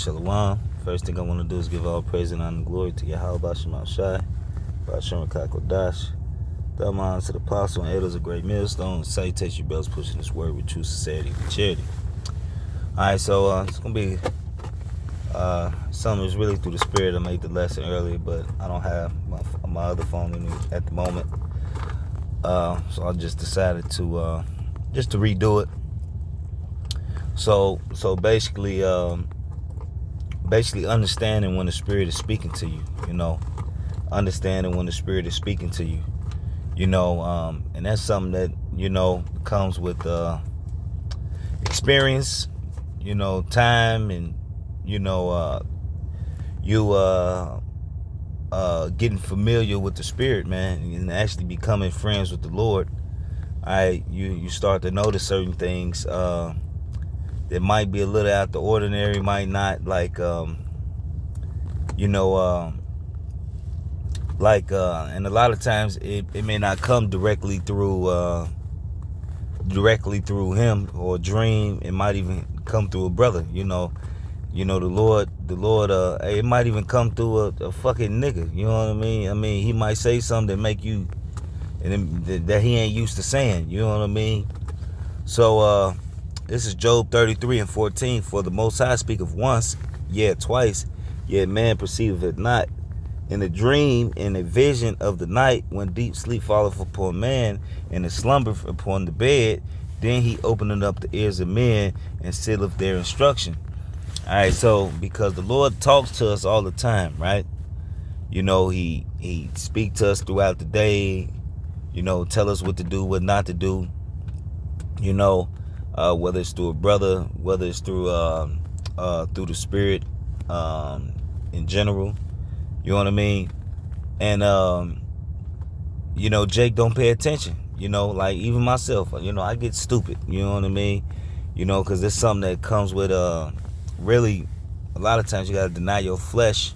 Shalom. First thing I want to do is give all praise and honor and glory to Yahweh Bashem Shai, Bashem Kakodash. Thou honor to the apostle and elders of Great Millstone. Salutation you brothers pushing this word with true sincerity and charity. Alright, so it's going to be something that's really through the spirit. I made the lesson earlier, but I don't have my other phone in me at the moment. So I just decided to just to redo it. So basically understanding when the Spirit is speaking to you, understanding when the Spirit is speaking to you, and that's something that, comes with experience, time, and, getting familiar with the Spirit, man, and actually becoming friends with the Lord. You start to notice certain things that might be a little out the ordinary, might not, and a lot of times it may not come directly through him or a dream. It might even come through a brother, the Lord, it might even come through a fucking nigga, you know what I mean? I mean, he might say something that make you, and that he ain't used to saying, you know what I mean? So, this is Job 33:14. For the Most High speaketh once, yet twice, yet man perceiveth it not. In a dream, in a vision of the night, when deep sleep falleth upon man, and the slumber upon the bed, then he openeth up the ears of men, and sealeth their instruction. Alright, so because the Lord talks to us all the time, right? He speaks to us throughout the day, tell us what to do, what not to do, whether it's through a brother, whether it's through the Spirit in general, you know what I mean? And Jake don't pay attention, like even myself, I get stupid, you know what I mean? Because it's something that comes with really a lot of times you got to deny your flesh,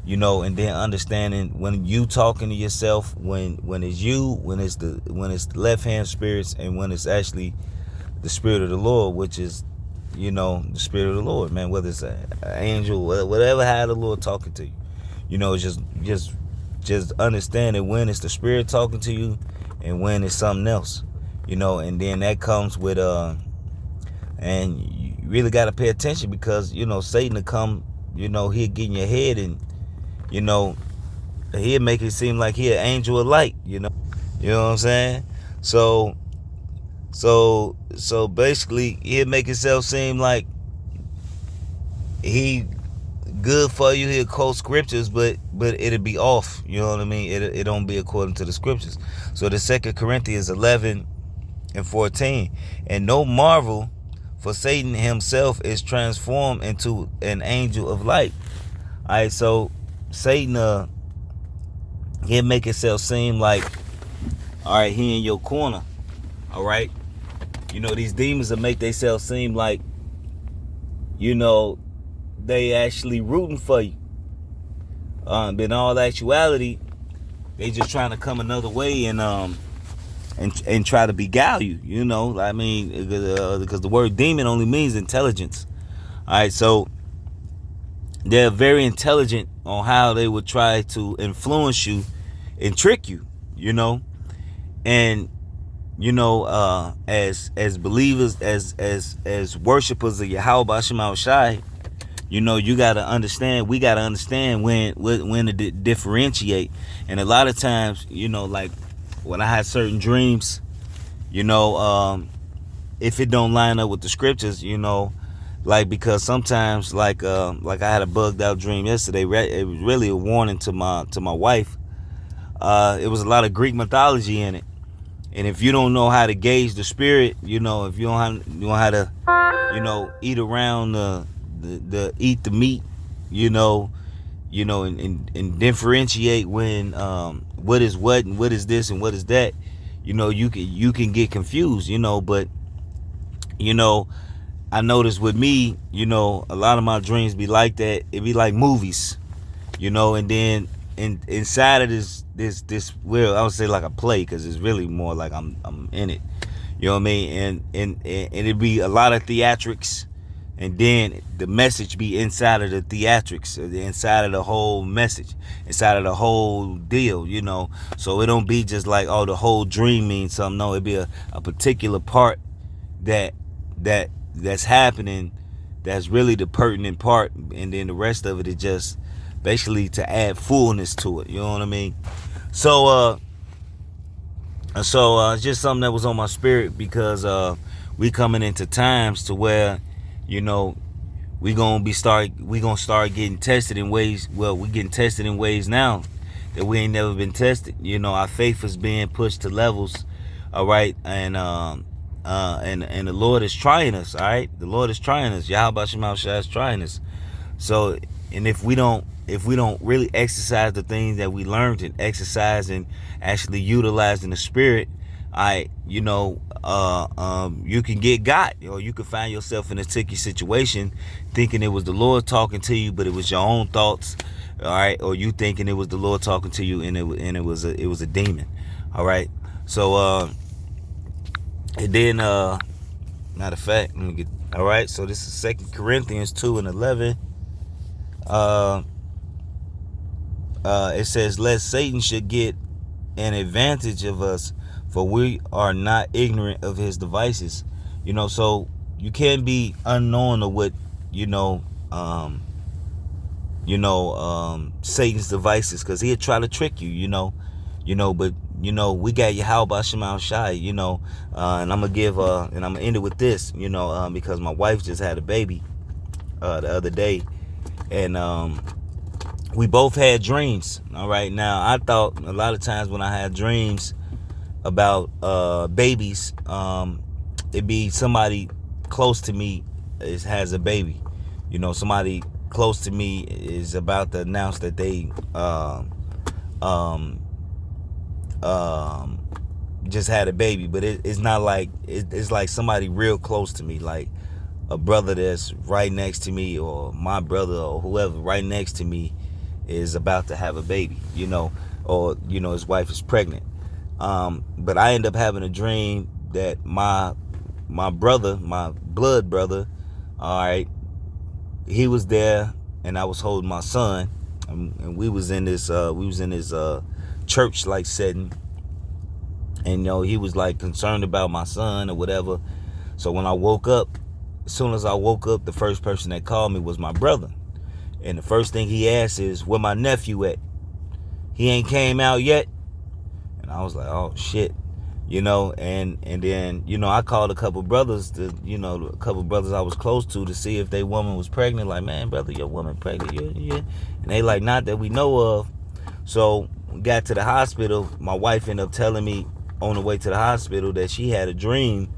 and then understanding when you talking to yourself, when it's you, when it's the left hand spirits, and when it's actually the Spirit of the Lord, which is, the Spirit of the Lord, man, whether it's an angel, whatever, how the Lord talking to you, just understanding when it's the Spirit talking to you and when it's something else, and then that comes with, and you really got to pay attention because, Satan will come, he'll get in your head and, he'll make it seem like he an angel of light, you know what I'm saying? So basically, he'll make himself seem like he good for you. He'll quote scriptures, but it'll be off. You know what I mean? It don't be according to the scriptures. So the 2 Corinthians 11:14, and no marvel, for Satan himself is transformed into an angel of light. All right, so Satan, he'll make himself seem like, all right, he in your corner. All right. These demons will make themselves seem like, they actually rooting for you. But in all actuality, they just trying to come another way and try to beguile you, I mean, because the word demon only means intelligence. All right, so they're very intelligent on how they would try to influence you and trick you, and as believers, as worshipers of Yahweh Bashem Shai, you gotta understand. We gotta understand when to differentiate. And a lot of times, like when I had certain dreams, if it don't line up with the scriptures, like because sometimes, like I had a bugged out dream yesterday. It was really a warning to my wife. It was a lot of Greek mythology in it. And if you don't know how to gauge the spirit, if you don't know how to, eat around eat the meat, and differentiate when what is what and what is this and what is that, you can get confused, but I noticed with me, a lot of my dreams be like that. It be like movies, and then inside of this well, I would say like a play, because it's really more like I'm in it, you know what I mean? And it'd be a lot of theatrics, and then the message be inside of the theatrics, inside of the whole message, inside of the whole deal, you know. So it don't be just like, oh, the whole dream means something. No, it be a particular part that's happening, that's really the pertinent part, and then the rest of it is just basically to add fullness to it. You know what I mean? So it's just something that was on my spirit, because we coming into times to where, you know, we gonna start getting tested in ways. Well, we getting tested in ways now that we ain't never been tested. You know, our faith is being pushed to levels. All right, and the Lord is trying us. All right, the Lord is trying us. Yahweh Shema Shai is trying us. So, and if we don't really exercise the things that we learned, and exercise and actually utilize in the spirit, you know, you can get got, or you can find yourself in a sticky situation, thinking it was the Lord talking to you, but it was your own thoughts. All right, or you thinking it was the Lord talking to you, and it was a demon. All right, so and then matter of fact, let me get. All right, so this is 2 Corinthians 2:11. It says, lest Satan should get an advantage of us, for we are not ignorant of his devices. You know, so you can't be unknown of what, Satan's devices, because he'll try to trick you, but we got Yahweh Shema Shai, and I'm gonna give and I'm gonna end it with this, because my wife just had a baby the other day, and we both had dreams. All right, now I thought a lot of times when I had dreams about babies, it'd be somebody close to me has a baby. Somebody close to me is about to announce that they just had a baby. But it's not like it's like somebody real close to me, like a brother that's right next to me, or my brother, or whoever right next to me is about to have a baby, or his wife is pregnant. But I end up having a dream that my brother, my blood brother, all right, he was there, and I was holding my son, and we was in this church like setting, and he was like concerned about my son or whatever. So when I woke up, as soon as I woke up, the first person that called me was my brother, and the first thing he asked is, where my nephew at? He ain't came out yet. And I was like, oh shit, and then, I called a couple brothers a couple brothers I was close to see if their woman was pregnant. Like, man, brother, your woman pregnant? Yeah. And they like, not that we know of. So we got to the hospital. My wife ended up telling me on the way to the hospital that she had a dream,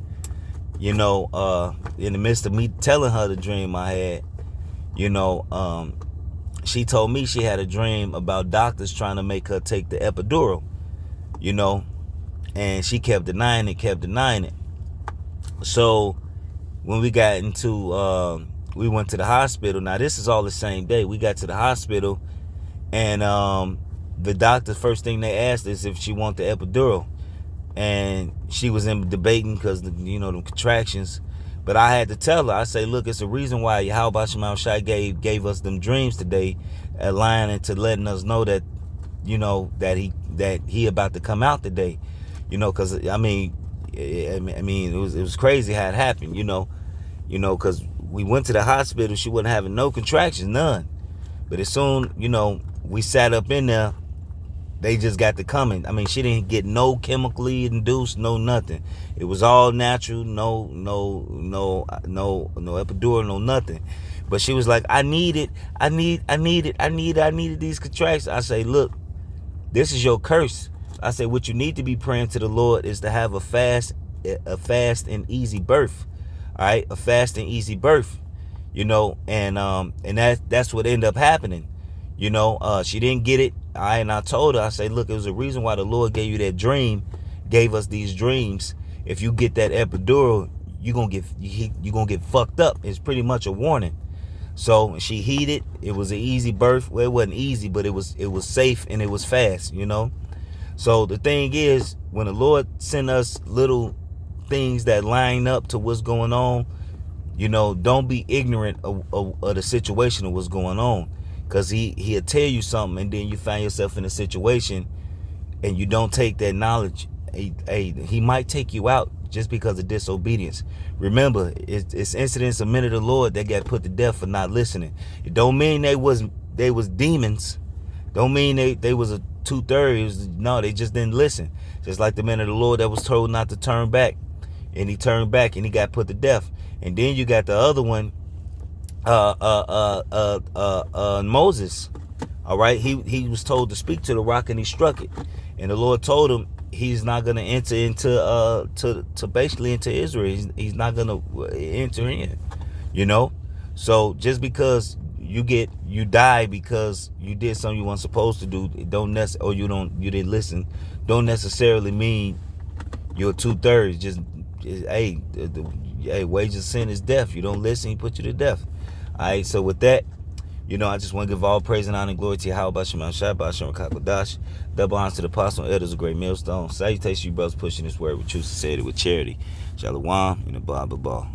in the midst of me telling her the dream I had, she told me she had a dream about doctors trying to make her take the epidural, and she kept denying it. So when we got into, we went to the hospital. Now this is all the same day. We got to the hospital, and the doctor, first thing they asked is if she want the epidural, and she was in debating because the contractions. But I had to tell her, I say, look, it's a reason why Yahweh Shema Shai gave us them dreams today, aligning to letting us know that, that he about to come out today, because it was crazy how it happened, because we went to the hospital, she wasn't having no contractions, none. But as soon, we sat up in there, they just got to coming. She didn't get no chemically induced, no nothing. It was all natural, no epidural, no nothing. But she was like, I needed these contractions. I say, look, this is your curse. I say, what you need to be praying to the Lord is to have a fast and easy birth. All right, a fast and easy birth. And that's what ended up happening. She didn't get it. And I told her, I say, look, it was a reason why the Lord gave you that dream, gave us these dreams. If you get that epidural, you're gonna get fucked up. It's pretty much a warning. So she heeded. It was an easy birth. Well, it wasn't easy, but it was safe and it was fast, So the thing is, when the Lord send us little things that line up to what's going on, You know, don't be ignorant of the situation of what's going on. Because he'll tell you something, and then you find yourself in a situation and you don't take that knowledge. He might take you out just because of disobedience. Remember, it's incidents of men of the Lord that got put to death for not listening. It don't mean they was demons. Don't mean they was a 2/3. No, they just didn't listen. Just like the man of the Lord that was told not to turn back, and he turned back and he got put to death. And then you got the other one, Moses. All right, he was told to speak to the rock and he struck it, and the Lord told him he's not gonna enter into to basically into Israel. He's not gonna enter in, you know. So just because you die because you did something you weren't supposed to do, or you didn't listen, don't necessarily mean you're 2/3. Just hey, wages of sin is death. You don't listen, he put you to death. All right. So with that, you know, I just want to give all praise and honor and glory to Yahweh Shema Shabbat Shem Kakodash. Double honors to the apostle and elders of Great Millstone. Salutations to you brothers pushing this word with truth, sincerity, with charity. Shalom, and the Baba Ball.